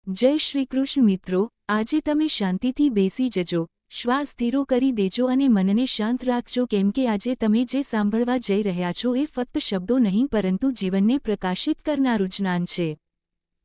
જય શ્રી કૃષ્ણ મિત્રો, આજે તમે શાંતિથી બેસી જજો, શ્વાસ ધીરો કરી દેજો અને મનને શાંત રાખજો કેમ કે આજે તમે જે સાંભળવા જઈ રહ્યા છો એ ફક્ત શબ્દો નહીં પરંતુ જીવનને પ્રકાશિત કરનારું જ્ઞાન છે।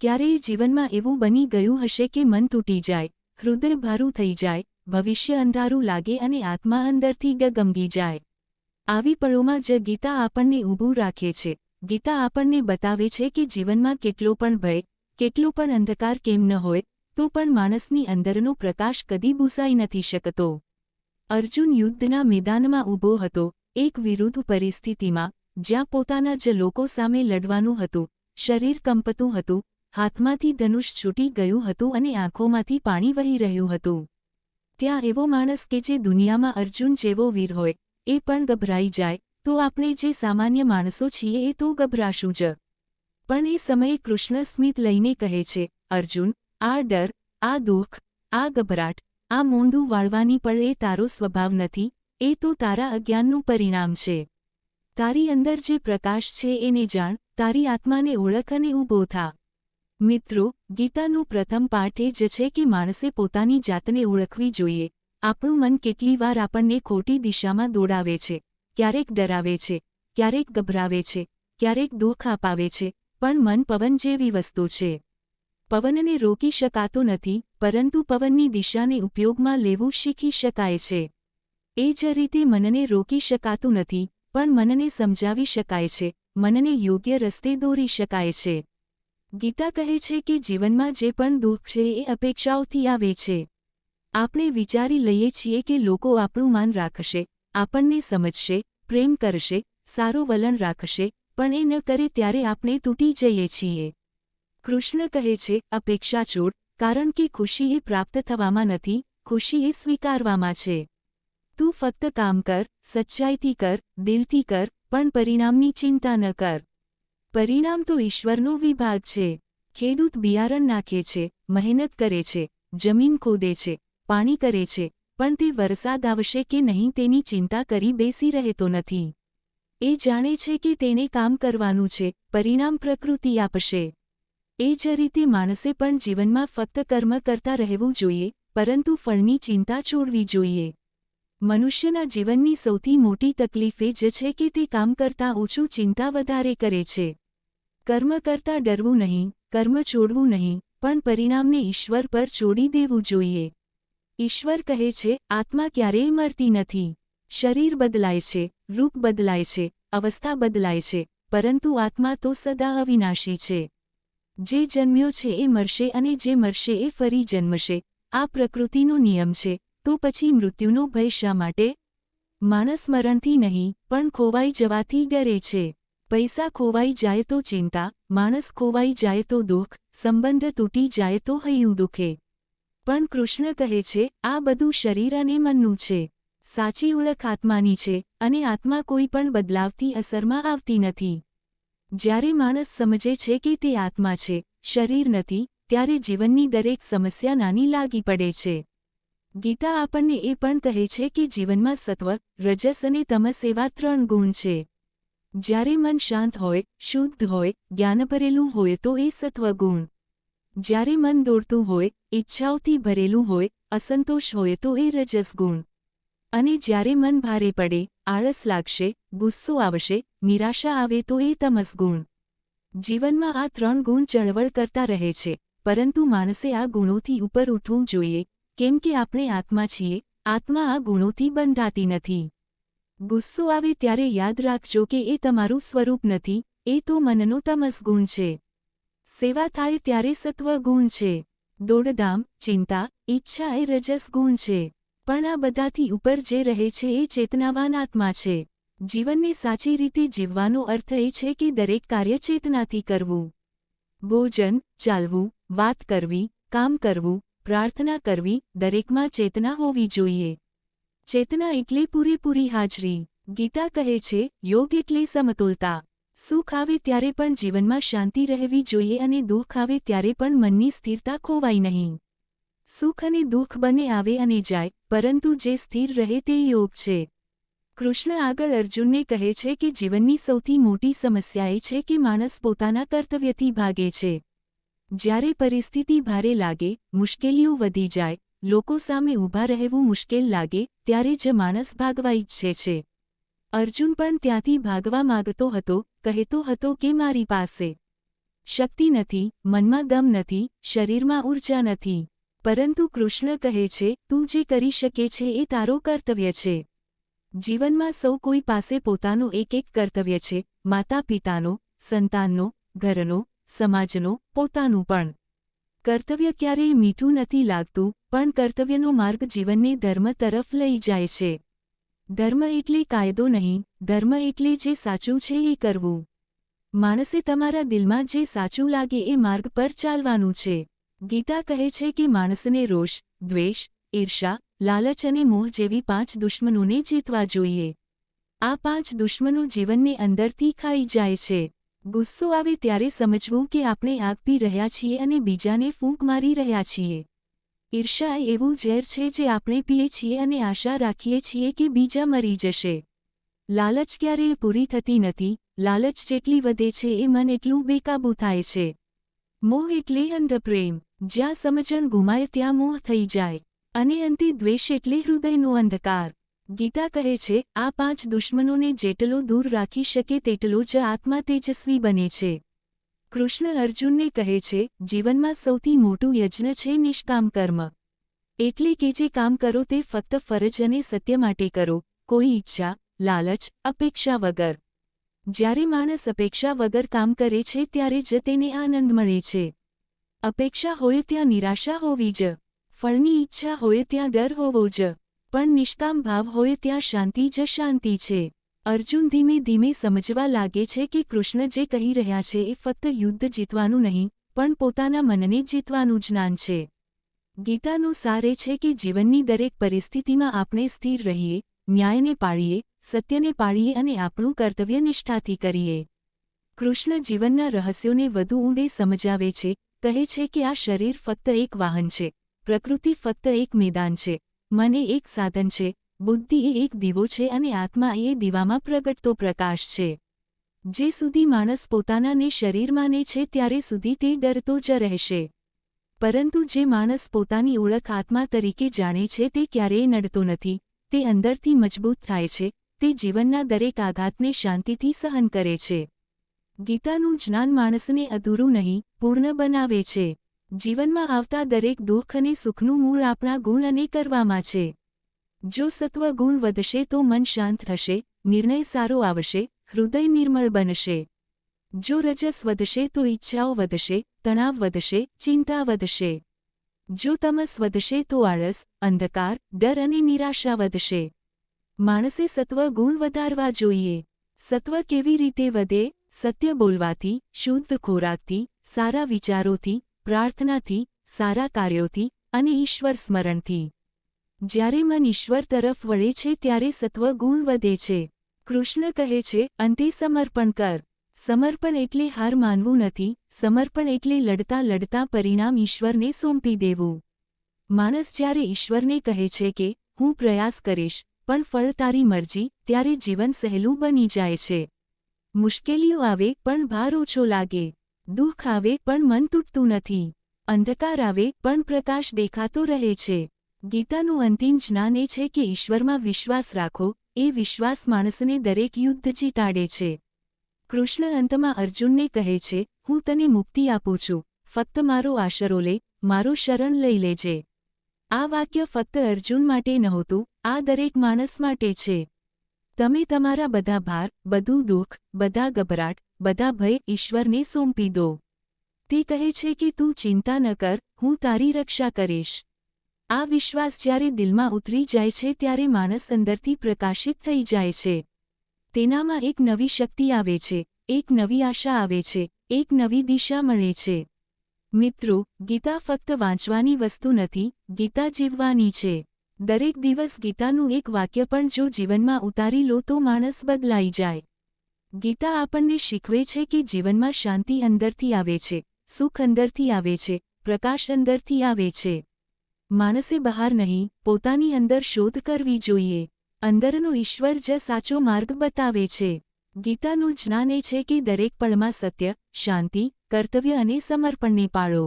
ક્યારેય જીવનમાં એવું બની ગયું હશે કે મન તૂટી જાય, હૃદય ભારું થઈ જાય, ભવિષ્ય અંધારું લાગે અને આત્મા અંદરથી ડગમગી જાય। આવી પળોમાં જ ગીતા આપણને ઊભું રાખે છે। ગીતા આપણને બતાવે છે કે જીવનમાં કેટલો પણ ભય, કેટલો પણ અંધકાર કેમ ન હોય તો પણ માણસની અંદરનો પ્રકાશ કદી બુસાઈ નથી શકતો। અર્જુન યુદ્ધના મેદાનમાં ઊભો હતો, એક વિરુદ્ધ પરિસ્થિતિમાં, જ્યાં પોતાના જ લોકો સામે લડવાનું હતું, શરીર કંપતું હતું, હાથમાંથી ધનુષ છૂટી ગયું હતું અને આંખોમાંથી પાણી વહી રહ્યું હતું। ત્યાં એવો માણસ કે જે દુનિયામાં અર્જુન જેવો વીર હોય, એ પણ ગભરાઈ જાય, તો આપણે જે સામાન્ય માણસો છીએ એ તો ગભરાશું જ। પણ એ સમયે કૃષ્ણ સ્મિત લઈને કહે છે, અર્જુન, આ ડર, આ દુઃખ, આ ગભરાટ, આ મોંઢું વાળવાની પળ એ તારો સ્વભાવ નથી, એ તો તારા અજ્ઞાનનું પરિણામ છે। તારી અંદર જે પ્રકાશ છે એને જાણ, તારી આત્માને ઓળખ અને ઊભો થા। મિત્રો, ગીતાનો પ્રથમ પાઠ એ જ છે કે માણસે પોતાની જાતને ઓળખવી જોઈએ। આપણું મન કેટલી વાર આપણને ખોટી દિશામાં દોડાવે છે, ક્યારેક ડરાવે છે, ક્યારેક ગભરાવે છે, ક્યારેક દુઃખ અપાવે છે, પણ મન પવન જેવી વસ્તુ છે। પવનને રોકી શકાતો નથી, પરંતુ પવનની દિશાને ઉપયોગમાં લેવું શીખી શકાય છે। એ જ રીતે મનને રોકી શકાતું નથી, પણ મનને સમજાવી શકાય છે, મનને યોગ્ય રસ્તે દોરી શકાય છે। ગીતા કહે છે કે જીવનમાં જે પણ દુઃખ છે એ અપેક્ષાઓથી આવે છે। આપણે વિચારી લઈએ છીએ કે લોકો આપણું માન રાખશે, આપણને સમજશે, પ્રેમ કરશે, સારો વલણ રાખશે, પણ એ ન કરે ત્યારે આપણે તૂટી જઈએ છીએ। કૃષ્ણ કહે છે, અપેક્ષા છોડ, કારણ કે ખુશી એ પ્રાપ્ત થવામાં નથી, ખુશી એ સ્વીકારવામાં છે। તું ફક્ત કામ કર, સચ્ચાઈથી કર, દિલથી કર, પણ પરિણામની ચિંતા ન કર। પરિણામ તો ઈશ્વરનો વિભાગ છે। ખેડૂત બિયારણ નાખે છે, મહેનત કરે છે, જમીન ખોદે છે, પાણી કરે છે, પણ તે વરસાદ આવશે કે નહીં તેની ચિંતા કરી બેસી રહેતો નથી। એ જાણે છે કે તેણે કામ કરવાનું છે, પરિણામ પ્રકૃતિ આપશે। એ જ રીતે માણસે પણ જીવનમાં ફક્ત કર્મ કરતા રહેવું જોઈએ, પરંતુ ફળની ચિંતા છોડવી જોઈએ। મનુષ્યના જીવનની સૌથી મોટી તકલીફ એ જ છે કે તે કામ કરતાં ઓછું ચિંતા વધારે કરે છે। કર્મ કરતાં ડરવું નહીં, કર્મ છોડવું નહીં, પણ પરિણામને ઈશ્વર પર છોડી દેવું જોઈએ। ઈશ્વર કહે છે, આત્મા ક્યારેય મરતી નથી। શરીર બદલાય છે, રૂપ બદલાય છે, અવસ્થા બદલાય છે, પરંતુ આત્મા તો સદા અવિનાશી છે। જે જન્મ્યો છે એ મરશે અને જે મરશે એ ફરી જન્મશે, આ પ્રકૃતિનો નિયમ છે, તો પછી મૃત્યુનો ભય શા માટે? માણસ મરણથી નહીં, પણ ખોવાઈ જવાથી ડરે છે। પૈસા ખોવાઈ જાય તો ચિંતા, માણસ ખોવાઈ જાય તો દુઃખ, સંબંધ તૂટી જાય તો હૈયું દુખે। પણ કૃષ્ણ કહે છે, આ બધું શરીર અને મનનું છે। સાચી ઓળખ આત્માની છે, અને આત્મા કોઈ પણ બદલાવથી અસરમાં આવતી નથી। જ્યારે માણસ સમજે છે કે તે આત્મા છે, શરીર નથી, ત્યારે જીવનની દરેક સમસ્યા નાની લાગી પડે છે। ગીતા આપણને એ પણ કહે છે કે જીવનમાં સત્વ, રજસ અને તમસ એવા 3 ગુણ છે। જ્યારે મન શાંત હોય, શુદ્ધ હોય, જ્ઞાનભરેલું હોય તો એ સત્વગુણ। જ્યારે મન દોડતું હોય, ઈચ્છાઓથી ભરેલું હોય, અસંતોષ હોય તો એ રજસગુણ। અને જ્યારે મન ભારે પડે, આળસ લાગશે, ગુસ્સો આવશે, નિરાશા આવે તો એ તમસગુણ। જીવનમાં આ 3 ગુણ ચળવળ કરતા રહે છે, પરંતુ માણસે આ ગુણોથી ઉપર ઉઠવું જોઈએ, કેમ કે આપણે આત્મા છીએ, આત્મા આ ગુણોથી બંધાતી નથી। ગુસ્સો આવે ત્યારે યાદ રાખજો કે એ તમારું સ્વરૂપ નથી, એ તો મનનો તમસગુણ છે। સેવા થાય ત્યારે સત્વગુણ છે। દોડધામ, ચિંતા, ઈચ્છા એ રજસગુણ છે। પણ આ બધાથી ઉપર જે રહે છે એ ચેતનાવાન આત્મા છે। જીવનને સાચી રીતે જીવવાનો અર્થ એ છે કે દરેક કાર્ય ચેતનાથી કરવું। ભોજન, ચાલવું, વાત કરવી, કામ કરવું, પ્રાર્થના કરવી, દરેકમાં ચેતના હોવી જોઈએ। ચેતના એટલે પૂરેપૂરી હાજરી। ગીતા કહે છે, યોગ એટલે સમતુલતા। સુખ આવે ત્યારે પણ જીવનમાં શાંતિ રહેવી જોઈએ અને દુઃખ આવે ત્યારે પણ મનની સ્થિરતા ખોવાય નહીં। સુખ અને દુઃખ બંને આવે અને જાય, પરંતુ જે સ્થિર રહે તે યોગ છે। કૃષ્ણ આગળ અર્જુનને કહે છે કે જીવનની સૌથી મોટી સમસ્યા એ છે કે માણસ પોતાના કર્તવ્યથી ભાગે છે। જ્યારે પરિસ્થિતિ ભારે લાગે, મુશ્કેલીઓ વધી જાય, લોકો સામે ઊભા રહેવું મુશ્કેલ લાગે, ત્યારે જ માણસ ભાગવા ઈચ્છે છે. અર્જુન પણ ત્યાંથી ભાગવા માગતો હતો, કહેતો હતો કે મારી પાસે શક્તિ નથી, મનમાં દમ નથી, શરીરમાં ઊર્જા નથી. પરંતુ કૃષ્ણ કહે છે, તું જે કરી શકે છે એ તારો કર્તવ્ય છે. જીવનમાં સૌ કોઈ પાસે પોતાનું એક કર્તવ્ય છે, માતા પિતાનો, સંતાનનો, ઘરનો, સમાજનો, પોતાનું પણ. કર્તવ્ય ક્યારેય મીઠું નથી લાગતું, પણ કર્તવ્યનો માર્ગ જીવનને ધર્મ તરફ લઈ જાય છે. ધર્મ એટલે કાયદો નહીં, ધર્મ એટલે જે સાચું છે એ કરવું. માણસે તમારા દિલમાં જે સાચું લાગે એ માર્ગ પર ચાલવાનું છે. ગીતા કહે છે કે માણસને રોષ, દ્વેષ, ઈર્ષા, લાલચ અને મોહ જેવી 5 દુશ્મનોને જીતવા જોઈએ. આ 5 દુશ્મનો જીવનને અંદરથી ખાઈ જાય છે. ગુસ્સો આવે ત્યારે સમજવું કે આપણે આગ પી રહ્યા છીએ અને બીજાને ફૂંક મારી રહ્યા છીએ. ઈર્ષા એવું ઝેર છે જે આપણે પીએ છીએ અને આશા રાખીએ છીએ કે બીજા મરી જશે. લાલચ ક્યારેય પૂરી થતી નથી, લાલચ જેટલી વધે છે એ મન એટલું બેકાબૂ થાય છે. મોહ એટલે અંધપ્રેમ, જ્યાં સમજણ ગુમાય ત્યાં મોહ થઈ જાય. અને અંતે દ્વેષ એટલે હૃદયનો અંધકાર. ગીતા કહે છે, આ 5 દુશ્મનોને જેટલો દૂર રાખી શકે તેટલો જ આત્મા તેજસ્વી બને છે. કૃષ્ણ અર્જુનને કહે છે, જીવનમાં સૌથી મોટું યજ્ઞ છે નિષ્કામ કર્મ. એટલે કે જે કામ કરો તે ફક્ત ફરજ અને સત્ય માટે કરો, કોઈ ઈચ્છા, લાલચ, અપેક્ષા વગર. જ્યારે માણસ અપેક્ષા વગર કામ કરે છે ત્યારે જ તેને આનંદ મળે છે. અપેક્ષા હોય ત્યાં નિરાશા હોવી જ. ફળની ઈચ્છા હોય ત્યાં ડર હોવો જ. પણ નિષ્કામ ભાવ હોય ત્યાં શાંતિ જ શાંતિ છે. અર્જુન ધીમે ધીમે સમજવા લાગે છે કે કૃષ્ણ જે કહી રહ્યા છે એ ફક્ત યુદ્ધ જીતવાનું નહીં, પણ પોતાના મનને જીતવાનું જ્ઞાન છે. ગીતાનું સાર એ છે કે જીવનની દરેક પરિસ્થિતિમાં આપણે સ્થિર રહીએ, ન્યાયને પાળીએ, સત્યને પાળીએ અને આપણું કર્તવ્ય નિષ્ઠાથી કરીએ. કૃષ્ણ જીવનના રહસ્યોને વધુ ઊંડે સમજાવે છે, કહે છે કે આ શરીર ફક્ત એક વાહન છે, પ્રકૃતિ ફક્ત એક મેદાન છે, મન એ એક સાધન છે, બુદ્ધિ એ એક દીવો છે અને આત્મા એ દીવામાં પ્રગટતો પ્રકાશ છે. જે સુધી માણસ પોતાનાને શરીર માને છે ત્યારે સુધી તે ડરતો જ રહેશે. પરંતુ જે માણસ પોતાની ઓળખ આત્મા તરીકે જાણે છે તે ક્યારેય નડતો નથી, તે અંદરથી મજબૂત થાય છે, તે જીવનના દરેક આઘાતને શાંતિથી સહન કરે છે. ગીતાનું જ્ઞાન માણસને અધૂરું નહીં, પૂર્ણ બનાવે છે. જીવનમાં આવતા દરેક દુઃખ અને સુખનું મૂળ આપણા ગુણ અને કરવામાં છે. જો સત્વ ગુણ વધશે તો મન શાંત થશે, નિર્ણય સારો આવશે, હૃદય નિર્મળ બનશે. જો રજસ વધશે તો ઈચ્છાઓ વધશે, તણાવ વધશે, ચિંતા વધશે. જો તમસ વધશે તો આળસ, અંધકાર, ડર અને નિરાશા વધશે. માણસે સત્વ ગુણ વધારવા જોઈએ. સત્વ કેવી રીતે વધે? સત્ય બોલવાથી, શુદ્ધ ખોરાકથી, સારા વિચારોથી, પ્રાર્થનાથી, સારા કાર્યોથી અને ઈશ્વર સ્મરણથી. જ્યારે મન ઈશ્વર તરફ વળે છે ત્યારે સત્વ ગુણ વધે છે. કૃષ્ણ કહે છે, અંતે સમર્પણ કર. સમર્પણ એટલે હાર માનવું નથી, સમર્પણ એટલે લડતા લડતા પરિણામ ઈશ્વરને સોંપી દેવું. માણસ જ્યારે ઈશ્વરને કહે છે કે હું પ્રયાસ કરીશ, પણ ફળ તારી મરજી, ત્યારે જીવન સહેલું બની જાય છે. મુશ્કેલીઓ આવે પણ ભાર ઓછો લાગે. દુઃખ આવે પણ મન તૂટતું નથી. અંધકાર આવે પણ પ્રકાશ દેખાતો રહે છે. ગીતાનું અંતિમ જ્ઞાન એ છે કે ઈશ્વરમાં વિશ્વાસ રાખો, એ વિશ્વાસ માણસને દરેક યુદ્ધ જીતાડે છે. કૃષ્ણ અંતમાં અર્જુનને કહે છે, હું તને મુક્તિ આપું છું, ફક્ત મારો આશરો લે, મારો શરણ લઈ લેજે. આ વાક્ય ફક્ત અર્જુન માટે નહોતું, આ દરેક માણસ માટે છે. તમે તમારા બધા ભાર, બધું દુઃખ, બધા ગભરાટ, બધા ભય ઈશ્વરને સોંપી દો. તે કહે છે કે તું ચિંતા ન કર, હું તારી રક્ષા કરીશ. આ વિશ્વાસ જ્યારે દિલમાં ઉતરી જાય છે ત્યારે માણસ અંદરથી પ્રકાશિત થઈ જાય છે. તેનામાં એક નવી શક્તિ આવે છે, એક નવી આશા આવે છે, એક નવી દિશા મળે છે. મિત્રો, ગીતા ફક્ત વાંચવાની વસ્તુ નથી, ગીતા જીવવાની છે. દરેક દિવસ ગીતાનું એક વાક્ય પણ જો જીવનમાં ઉતારી લો તો માણસ બદલાઈ જાય. ગીતા આપણને શીખવે છે કે જીવનમાં શાંતિ અંદરથી આવે છે, સુખ અંદરથી આવે છે, પ્રકાશ અંદરથી આવે છે. માણસે બહાર નહીં, પોતાની અંદર શોધ કરવી જોઈએ. અંદરનો ઈશ્વર જ સાચો માર્ગ બતાવે છે. ગીતાનું જ્ઞાન એ છે કે દરેક પળમાં સત્ય, શાંતિ, કર્તવ્ય અને સમર્પણને પાળો.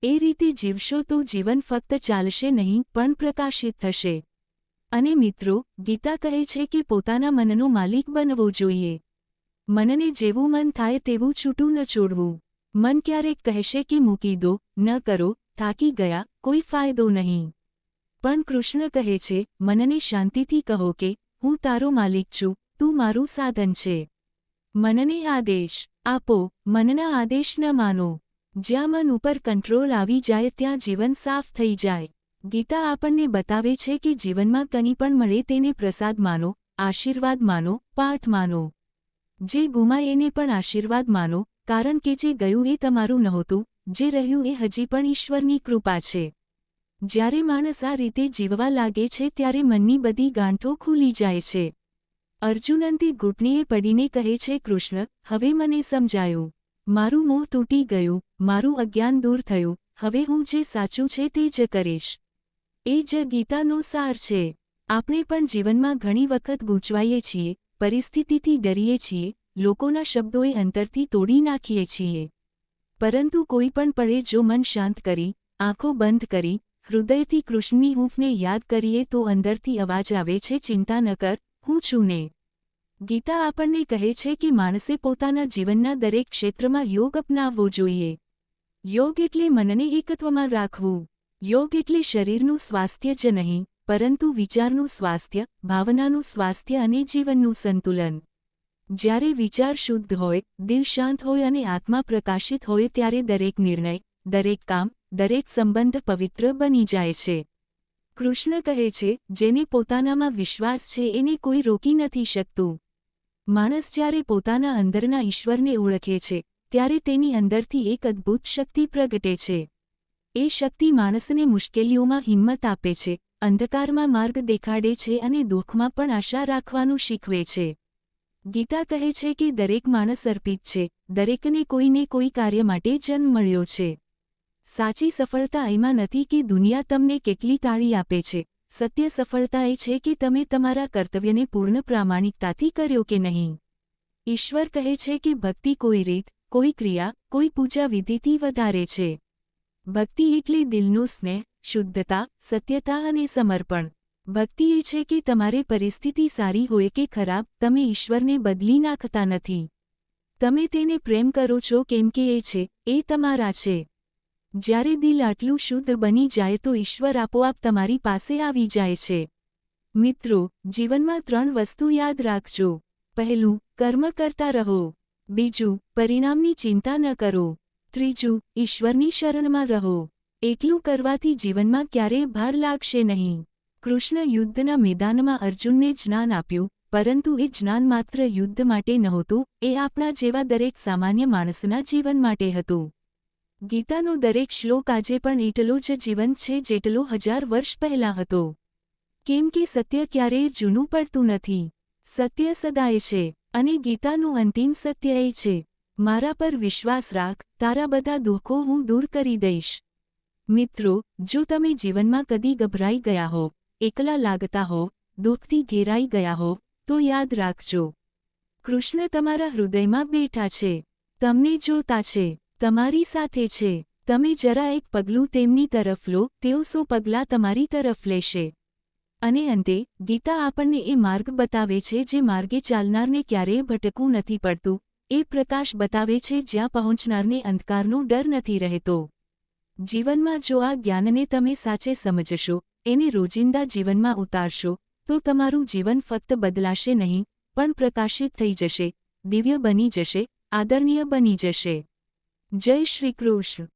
એ રીતે જીવશો તો જીવન ફક્ત ચાલશે નહીં પણ પ્રકાશિત થશે. અને મિત્રો, ગીતા કહે છે કે પોતાના મનનો માલિક બનવો જોઈએ. મનને જેવું મન થાય તેવું છૂટું ન છોડવું. મન ક્યારેક કહેશે કે મૂકી દો, ન કરો, થાકી ગયા, કોઈ ફાયદો નહીં. પણ કૃષ્ણ કહે છે, મનને શાંતિથી કહો કે હું તારો માલિક છું, તું મારું સાધન છે. મનને આદેશ આપો, મનના આદેશ ન માનો. જ્યાં મન ઉપર કંટ્રોલ આવી જાય ત્યાં જીવન સાફ થઈ જાય. ગીતા આપણને બતાવે છે કે જીવનમાં કંઈ પણ મળે તેને પ્રસાદ માનો, આશીર્વાદ માનો, પાઠ માનો. જે ગુમાય એને પણ આશીર્વાદ માનો, કારણ કે જે ગયું એ તમારું નહોતું, જે રહ્યું એ હજી પણ ઈશ્વરની કૃપા છે. જ્યારે માણસ આ રીતે જીવવા લાગે છે ત્યારે મનની બધી ગાંઠો ખુલી જાય છે. અર્જુનંતી ઘૂંટણીએ પડીને કહે છે, કૃષ્ણ, હવે મને સમજાયું. મારું મોહ તૂટી ગયું, મારું અજ્ઞાન દૂર થયું, હવે હું જે સાચું છે તે જ કરીશ. એ જ ગીતાનો સાર છે. આપણે પણ જીવનમાં ઘણી વખત ગૂંચવાઈએ છીએ, પરિસ્થિતિથી ડરીએ છીએ, લોકોના શબ્દોએ અંતરથી તોડી નાખીએ છીએ. પરંતુ કોઈ પણ પળે જો મન શાંત કરી, આંખો બંધ કરી, હૃદયથી કૃષ્ણની હૂંફને યાદ કરીએ તો અંદરથી અવાજ આવે છે, ચિંતા ન કર, હું છું ને. ગીતા આપણને કહે છે કે માણસે પોતાના જીવનના દરેક ક્ષેત્રમાં યોગ અપનાવવો જોઈએ. યોગ એટલે મનને એકત્વમાં રાખવું. યોગ એટલે શરીરનું સ્વાસ્થ્ય જ નહીં, પરંતુ વિચારનું સ્વાસ્થ્ય, ભાવનાનું સ્વાસ્થ્ય અને જીવનનું સંતુલન. જ્યારે વિચાર શુદ્ધ હોય, દિલ શાંત હોય અને આત્મા પ્રકાશિત હોય ત્યારે દરેક નિર્ણય, દરેક કામ, દરેક સંબંધ પવિત્ર બની જાય છે. કૃષ્ણ કહે છે, જેને પોતાનામાં વિશ્વાસ છે એને કોઈ રોકી નથી શકતું. માણસ જ્યારે પોતાના અંદરના ઈશ્વરને ઓળખે છે, ત્યારે તેની અંદરથી એક અદ્ભુત શક્તિ પ્રગટે છે. એ શક્તિ માણસને મુશ્કેલીઓમાં હિંમત આપે છે, અંધકારમાં માર્ગ દેખાડે છે અને દુઃખમાં પણ આશા રાખવાનું શીખવે છે. ગીતા કહે છે કે દરેક માણસ અર્પિત છે, દરેકને કોઈને કોઈ કાર્ય માટે જન્મ મળ્યો છે. સાચી સફળતા એમાં નથી કે દુનિયા તમને કેટલી તાળી આપે છે. સત્ય સફળતા એ છે કે તમે તમારા કર્તવ્યને પૂર્ણ પ્રામાણિકતાથી કર્યો કે નહીં. ઈશ્વર કહે છે કે ભક્તિ કોઈ રીત, કોઈ ક્રિયા, કોઈ પૂજા વિધિથી વધારે છે. ભક્તિ એટલે દિલનો સ્નેહ, શુદ્ધતા, સત્યતા અને સમર્પણ. ભક્તિ એ છે કે તમારે પરિસ્થિતિ સારી હોય કે ખરાબ, તમે ઈશ્વરને બદલી નાખતા નથી. તમે તેને પ્રેમ કરો છો કેમ કે એ છે, એ તમારા છે. જ્યારે દિલ આટલું શુદ્ધ બની જાય તો ઈશ્વર આપોઆપ તમારી પાસે આવી જાય છે. મિત્રો, જીવનમાં 3 વસ્તુ યાદ રાખજો. પહેલું, કર્મ કરતા રહો. બીજું, પરિણામની ચિંતા ન કરો. ત્રીજું, ઈશ્વરની શરણમાં રહો. એટલું કરવાથી જીવનમાં ક્યારેય ભાર લાગશે નહીં. કૃષ્ણ યુદ્ધના મેદાનમાં અર્જુનને જ્ઞાન આપ્યું, પરંતુ એ જ્ઞાન માત્ર યુદ્ધ માટે નહોતું, એ આપણા જેવા દરેક સામાન્ય માણસના જીવન માટે હતું. ગીતાનો દરેક શ્લોક આજે પણ એટલો જ જીવંત છે જેટલો 1000 વર્ષ પહેલાં હતો. કેમ કે સત્ય ક્યારેય જૂનું પડતું નથી. સત્ય સદાય છે. અને ગીતાનું અંતિમ સત્ય એ છે, મારા પર વિશ્વાસ રાખ, તારા બધા દુઃખો હું દૂર કરી દઈશ. મિત્રો, જો તમે જીવનમાં કદી ગભરાઈ ગયા હો, એકલા લાગતા હો, દુઃખથી ઘેરાઈ ગયા હો, તો યાદ રાખજો. કૃષ્ણ તમારા હૃદયમાં બેઠા છે. તમને જોતા છે. તમારી સાથે છે. તમે જરા એક પગલું તેમની તરફ લો, તેઓ 100 પગલાં તમારી તરફ લેશે. અને અંતે, ગીતા આપણને એ માર્ગ બતાવે છે જે માર્ગે ચાલનારને ક્યારેય ભટકવું નથી પડતું, એ પ્રકાશ બતાવે છે જ્યાં પહોંચનારને અંધકારનો ડર નથી રહેતો. જીવનમાં જો આ જ્ઞાનને તમે સાચે સમજશો, એને રોજિંદા જીવનમાં ઉતારશો, તો તમારું જીવન ફક્ત બદલાશે નહીં, પણ પ્રકાશિત થઈ જશે, દિવ્ય બની જશે, આદરણીય બની જશે. જય શ્રી કૃષ્ણ.